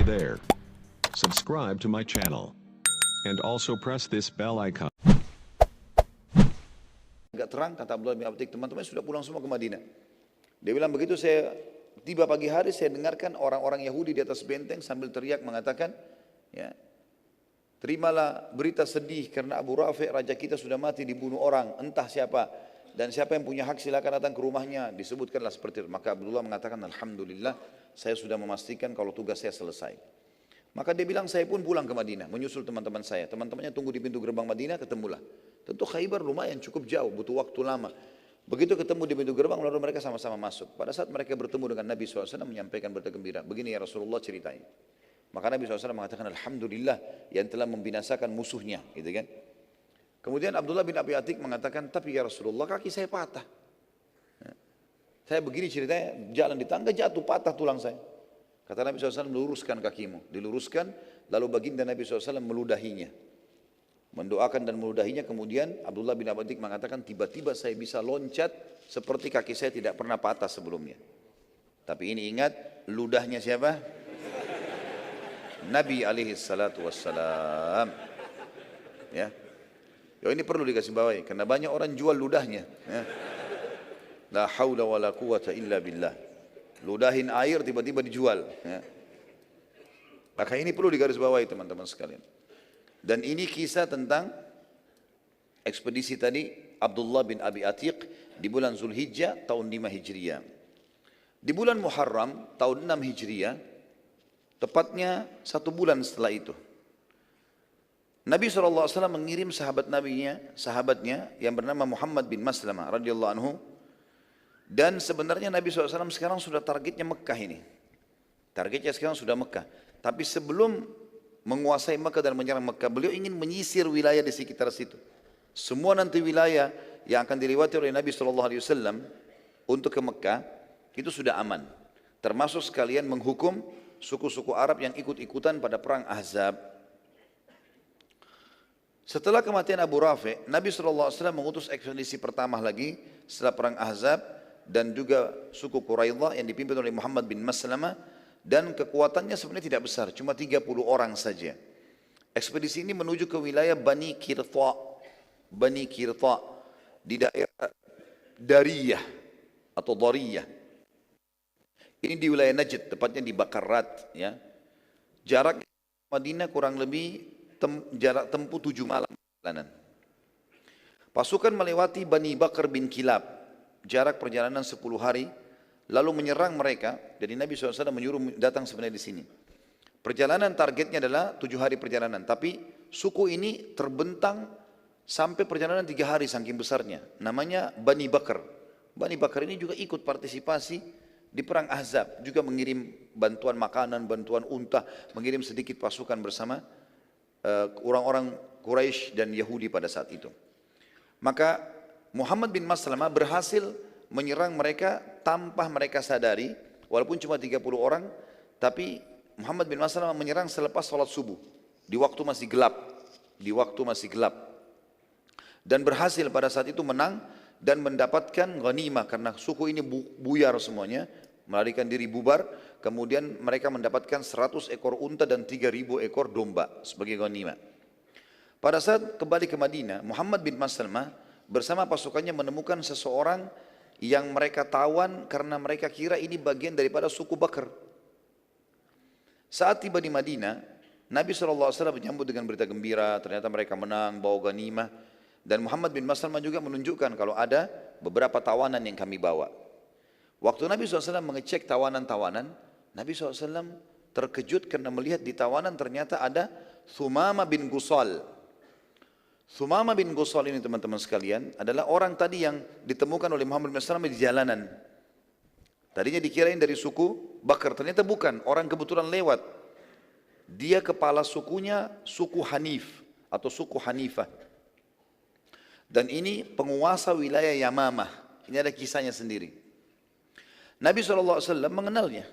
Hey there. Subscribe to my channel. And also press this bell icon. Agak terang, kata Abdullah bin Atik, teman-teman sudah pulang semua ke Madinah. Dia bilang begitu saya tiba pagi hari, saya dengarkan orang-orang Yahudi di atas benteng sambil teriak mengatakan, ya, terimalah berita sedih karena Abu Rafi' raja kita sudah mati dibunuh orang, entah siapa. Dan siapa yang punya hak silakan datang ke rumahnya, disebutkanlah seperti itu. Maka Abdullah mengatakan, Alhamdulillah saya sudah memastikan kalau tugas saya selesai. Maka dia bilang saya pun pulang ke Madinah, menyusul teman-teman saya. Teman-temannya tunggu di pintu gerbang Madinah, ketemulah. Tentu Khaybar lumayan cukup jauh, butuh waktu lama. Begitu ketemu di pintu gerbang, lalu mereka sama-sama masuk. Pada saat mereka bertemu dengan Nabi SAW menyampaikan berita gembira. Begini ya Rasulullah ceritanya. Maka Nabi SAW mengatakan, Alhamdulillah yang telah membinasakan musuhnya. Gitu kan. Kemudian Abdullah bin Abi Atik mengatakan, tapi ya Rasulullah kaki saya patah. Saya begini ceritanya, jalan di tangga jatuh, patah tulang saya. Kata Nabi SAW, luruskan kakimu. Diluruskan, lalu baginda Nabi SAW meludahinya. Mendoakan dan meludahinya, kemudian Abdullah bin Abi Atik mengatakan, tiba-tiba saya bisa loncat seperti kaki saya tidak pernah patah sebelumnya. Tapi ini ingat, ludahnya siapa? Nabi alaihi salatu wassalam. Ya. Ini perlu dikasih bawahi, karena banyak orang jual ludahnya. Ya. La haula wa la quwata illa billah. Ludahin air tiba-tiba dijual. Ya. Maka ini perlu digarisbawahi teman-teman sekalian. Dan ini kisah tentang ekspedisi tadi Abdullah bin Abi Atiq di bulan Zulhijjah tahun 5 Hijriah. Di bulan Muharram tahun 6 Hijriah, tepatnya 1 bulan setelah itu, Nabi SAW mengirim sahabatnya yang bernama Muhammad bin Maslamah radhiyallahu anhu. Dan sebenarnya Nabi SAW sekarang sudah targetnya Mekah ini. Targetnya sekarang sudah Mekah. Tapi sebelum menguasai Mekah dan menyerang Mekah, beliau ingin menyisir wilayah di sekitar situ. Semua nanti wilayah yang akan dilewati oleh Nabi SAW untuk ke Mekah, itu sudah aman. Termasuk sekalian menghukum suku-suku Arab yang ikut-ikutan pada perang Ahzab. Setelah kematian Abu Rafi', Nabi SAW mengutus ekspedisi pertama lagi setelah perang Ahzab, dan juga suku Quraidah yang dipimpin oleh Muhammad bin Maslamah, dan kekuatannya sebenarnya tidak besar, cuma 30 orang saja. Ekspedisi ini menuju ke wilayah Bani Qirtha di daerah Dariyah atau Dariyah. Ini di wilayah Najd, tepatnya di Bakarat. Ya. Jarak Madinah kurang lebih jarak tempuh 7 malam perjalanan. Pasukan melewati Bani Bakar bin Kilab, jarak perjalanan 10 hari, lalu menyerang mereka. Jadi Nabi SAW menyuruh datang sebenarnya di sini. Perjalanan targetnya adalah 7 hari perjalanan, tapi suku ini terbentang sampai perjalanan 3 hari saking besarnya. Namanya Bani Bakar. Bani Bakar ini juga ikut partisipasi di perang Ahzab, juga mengirim bantuan makanan, bantuan unta, mengirim sedikit pasukan bersama orang-orang Quraisy dan Yahudi pada saat itu. Maka Muhammad bin Maslamah berhasil menyerang mereka tanpa mereka sadari, walaupun cuma 30 orang, tapi Muhammad bin Maslamah menyerang selepas sholat subuh, di waktu masih gelap, dan berhasil pada saat itu menang dan mendapatkan ghanimah, karena suku ini buyar semuanya, melarikan diri bubar. Kemudian mereka mendapatkan 100 ekor unta dan 3.000 ekor domba sebagai ghanimah. Pada saat kembali ke Madinah, Muhammad bin Maslamah bersama pasukannya menemukan seseorang yang mereka tawan karena mereka kira ini bagian daripada suku Bakar. Saat tiba di Madinah, Nabi SAW menyambut dengan berita gembira, ternyata mereka menang, bawa ghanimah. Dan Muhammad bin Maslamah juga menunjukkan kalau ada beberapa tawanan yang kami bawa. Waktu Nabi SAW mengecek tawanan-tawanan, Nabi SAW terkejut karena melihat di tawanan ternyata ada Thumama bin Gusal. Thumama bin Gusal ini teman-teman sekalian adalah orang tadi yang ditemukan oleh Muhammad bin Maslamah di jalanan. Tadinya dikirain dari suku Bakar, ternyata bukan, orang kebetulan lewat. Dia kepala sukunya suku Hanif atau suku Hanifah. Dan ini penguasa wilayah Yamamah. Ini ada kisahnya sendiri. Nabi SAW mengenalnya.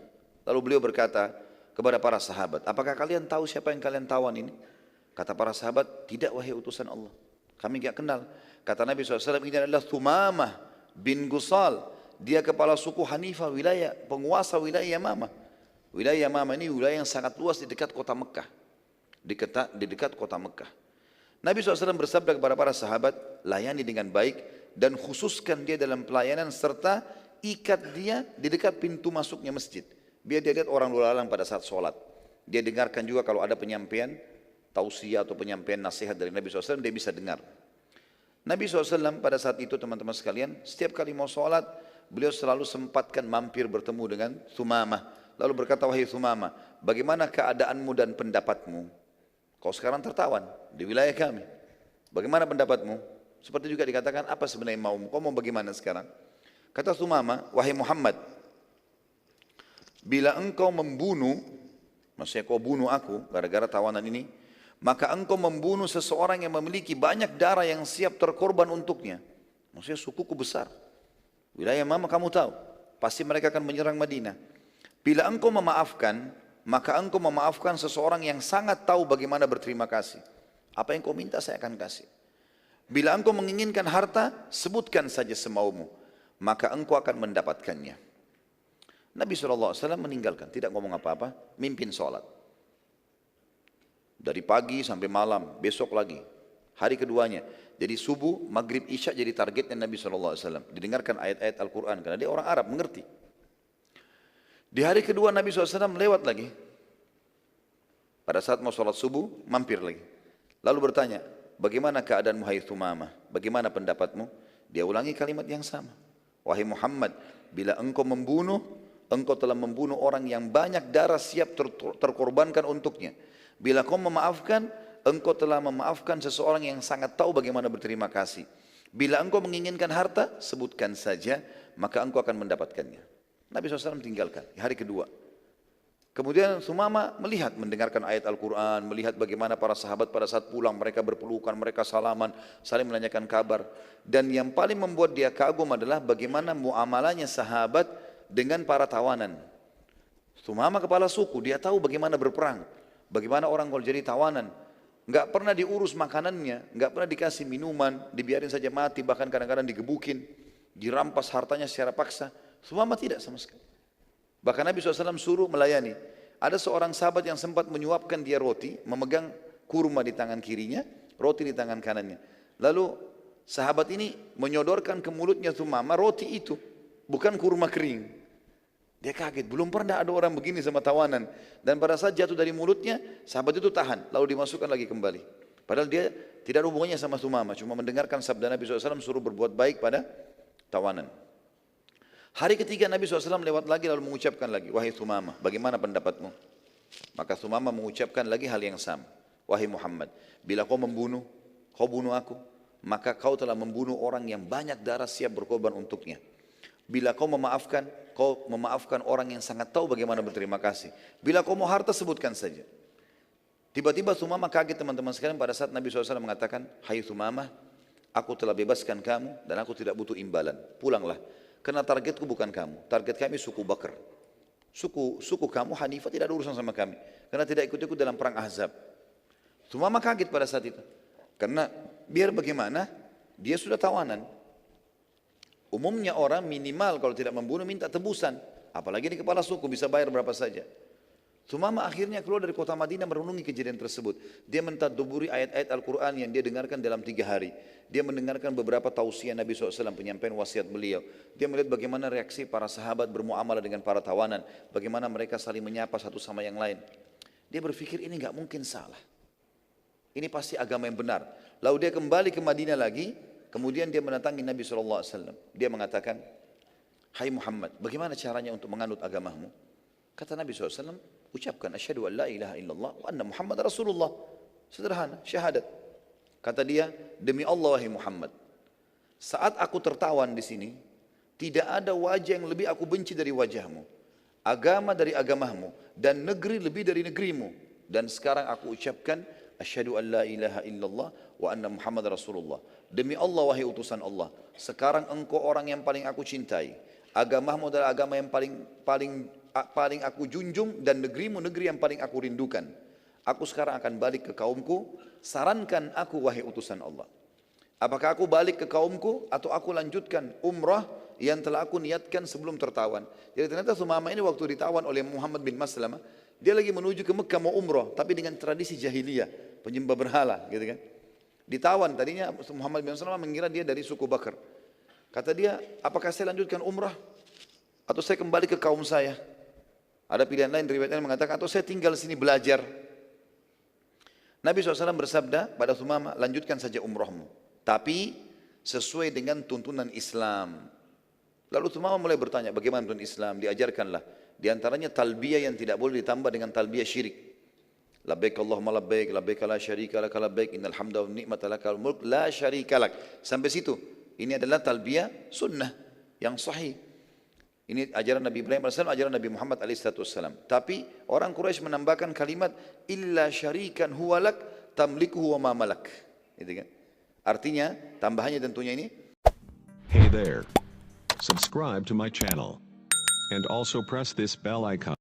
Lalu beliau berkata kepada para sahabat, apakah kalian tahu siapa yang kalian tawan ini? Kata para sahabat, tidak wahai utusan Allah, kami tidak kenal. Kata Nabi SAW, ini adalah Thumamah bin Gusal. Dia kepala suku Hanifah, penguasa wilayah Yamamah. Wilayah Yamamah ini wilayah yang sangat luas di dekat kota Mekah. Di dekat kota Mekah. Nabi SAW bersabda kepada para sahabat, layani dengan baik dan khususkan dia dalam pelayanan serta ikat dia di dekat pintu masuknya masjid. Biar dia lihat orang lalu lalang pada saat sholat. Dia dengarkan juga kalau ada penyampaian tausiah atau penyampaian nasihat dari Nabi SAW, dia bisa dengar. Nabi SAW pada saat itu teman-teman sekalian, setiap kali mau sholat, beliau selalu sempatkan mampir bertemu dengan Thumamah. Lalu berkata, wahai Thumamah, bagaimana keadaanmu dan pendapatmu? Kau sekarang tertawan di wilayah kami. Bagaimana pendapatmu? Seperti juga dikatakan, apa sebenarnya maumu? Kau mau bagaimana sekarang? Kata Thumamah, wahai Muhammad, bila engkau membunuh, maksudnya kau bunuh aku gara-gara tawanan ini, maka engkau membunuh seseorang yang memiliki banyak darah yang siap terkorban untuknya. Maksudnya sukuku besar. Wilayah Yamamah kamu tahu, pasti mereka akan menyerang Madinah. Bila engkau memaafkan, maka engkau memaafkan seseorang yang sangat tahu bagaimana berterima kasih. Apa yang kau minta saya akan kasih. Bila engkau menginginkan harta, sebutkan saja semaumu, maka engkau akan mendapatkannya. Nabi SAW meninggalkan, tidak ngomong apa-apa, mimpin sholat. Dari pagi sampai malam, besok lagi, hari keduanya. Jadi subuh, maghrib, isya jadi targetnya Nabi SAW. Didengarkan ayat-ayat Al-Quran, karena dia orang Arab, mengerti. Di hari kedua Nabi SAW lewat lagi. Pada saat mau sholat subuh, mampir lagi. Lalu bertanya, bagaimana keadaanmu hai Thumamah? Bagaimana pendapatmu? Dia ulangi kalimat yang sama. Wahai Muhammad, bila engkau membunuh, engkau telah membunuh orang yang banyak darah siap terkorbankan untuknya. Bila kau memaafkan, engkau telah memaafkan seseorang yang sangat tahu bagaimana berterima kasih. Bila engkau menginginkan harta, sebutkan saja, maka engkau akan mendapatkannya. Nabi SAW tinggalkan di hari kedua. Kemudian Thumamah melihat, mendengarkan ayat Al-Quran, melihat bagaimana para sahabat pada saat pulang, mereka berpelukan, mereka salaman, saling menanyakan kabar. Dan yang paling membuat dia kagum adalah bagaimana muamalahnya sahabat dengan para tawanan. Thumamah kepala suku, dia tahu bagaimana berperang, bagaimana orang kalau jadi tawanan. Enggak pernah diurus makanannya, enggak pernah dikasih minuman, dibiarin saja mati, bahkan kadang-kadang digebukin, dirampas hartanya secara paksa. Thumamah tidak sama sekali. Bahkan Nabi SAW suruh melayani. Ada seorang sahabat yang sempat menyuapkan dia roti, memegang kurma di tangan kirinya, roti di tangan kanannya. Lalu sahabat ini menyodorkan ke mulutnya Thumamah roti itu, bukan kurma kering. Dia kaget, belum pernah ada orang begini sama tawanan. Dan pada saat jatuh dari mulutnya, sahabat itu tahan, lalu dimasukkan lagi kembali. Padahal dia tidak ada hubungannya sama Thumamah, cuma mendengarkan sabda Nabi SAW suruh berbuat baik pada tawanan. Hari ketiga Nabi SAW lewat lagi lalu mengucapkan lagi, wahai Thumamah, bagaimana pendapatmu? Maka Thumamah mengucapkan lagi hal yang sama. Wahai Muhammad, bila kau membunuh, kau bunuh aku, maka kau telah membunuh orang yang banyak darah siap berkorban untuknya. Bila kau memaafkan orang yang sangat tahu bagaimana berterima kasih. Bila kau mau harta, sebutkan saja. Tiba-tiba Thumamah kaget teman-teman sekalian pada saat Nabi SAW mengatakan, hai Thumamah, aku telah bebaskan kamu dan aku tidak butuh imbalan. Pulanglah. Karena targetku bukan kamu, target kami suku Bakar. Suku kamu Hanifah tidak ada urusan sama kami, karena tidak ikut-ikut dalam perang Ahzab. Thumamah kaget pada saat itu, karena biar bagaimana dia sudah tawanan. Umumnya orang minimal kalau tidak membunuh minta tebusan, apalagi di kepala suku bisa bayar berapa saja. Thumamah akhirnya keluar dari kota Madinah merenungi kejadian tersebut. Dia mentadabburi ayat-ayat Al-Quran yang dia dengarkan dalam 3 hari. Dia mendengarkan beberapa tausiah Nabi SAW, penyampaian wasiat beliau. Dia melihat bagaimana reaksi para sahabat bermuamalah dengan para tawanan. Bagaimana mereka saling menyapa satu sama yang lain. Dia berpikir ini nggak mungkin salah. Ini pasti agama yang benar. Lalu dia kembali ke Madinah lagi. Kemudian dia mendatangi Nabi SAW. Dia mengatakan, hai Muhammad, bagaimana caranya untuk menganut agamamu? Kata Nabi SAW, ucapkan asyhadu an la ilaha illallah wa anna Muhammad Rasulullah. Sederhana, syahadat. Kata dia, demi Allah wahai Muhammad, saat aku tertawan di sini, tidak ada wajah yang lebih aku benci dari wajahmu, agama dari agamamu, dan negeri lebih dari negerimu. Dan sekarang aku ucapkan asyhadu an la ilaha illallah wa anna Muhammad Rasulullah. Demi Allah wahai utusan Allah, sekarang engkau orang yang paling aku cintai, agamamu adalah agama yang paling aku junjung, dan negerimu negeri yang paling aku rindukan. Aku sekarang akan balik ke kaumku, sarankan aku wahai utusan Allah. Apakah aku balik ke kaumku atau aku lanjutkan umrah yang telah aku niatkan sebelum tertawan. Jadi ternyata Sumama ini waktu ditawan oleh Muhammad bin Maslamah, dia lagi menuju ke Mekah mau umrah, tapi dengan tradisi jahiliyah, penyembah berhala, gitu kan. Ditawan, tadinya Muhammad bin Maslamah mengira dia dari suku Bakar. Kata dia, apakah saya lanjutkan umrah atau saya kembali ke kaum saya? Ada pilihan lain, riwayatnya mengatakan, atau saya tinggal sini belajar. Nabi SAW bersabda pada Sumama, lanjutkan saja umrahmu, tapi sesuai dengan tuntunan Islam. Lalu Sumama mulai bertanya, bagaimana tuntunan Islam? Diajarkanlah. Di antaranya talbiyah yang tidak boleh ditambah dengan talbiyah syirik. Labbaik Allahumma labbaik, labbaik la syarika lak labbaik, innal hamda wan ni'mata lakal mulk la syarika lak. Sampai situ. Ini adalah talbiyah sunnah yang sahih. Ini ajaran Nabi Ibrahim AS, ajaran Nabi Muhammad AS. Tapi orang Quraisy menambahkan kalimat illa syarikan huwalak tamlikuhu wa ma malak. Gitu kan? Artinya tambahannya tentunya ini. Hey there. Subscribe to my channel. And also press this bell icon.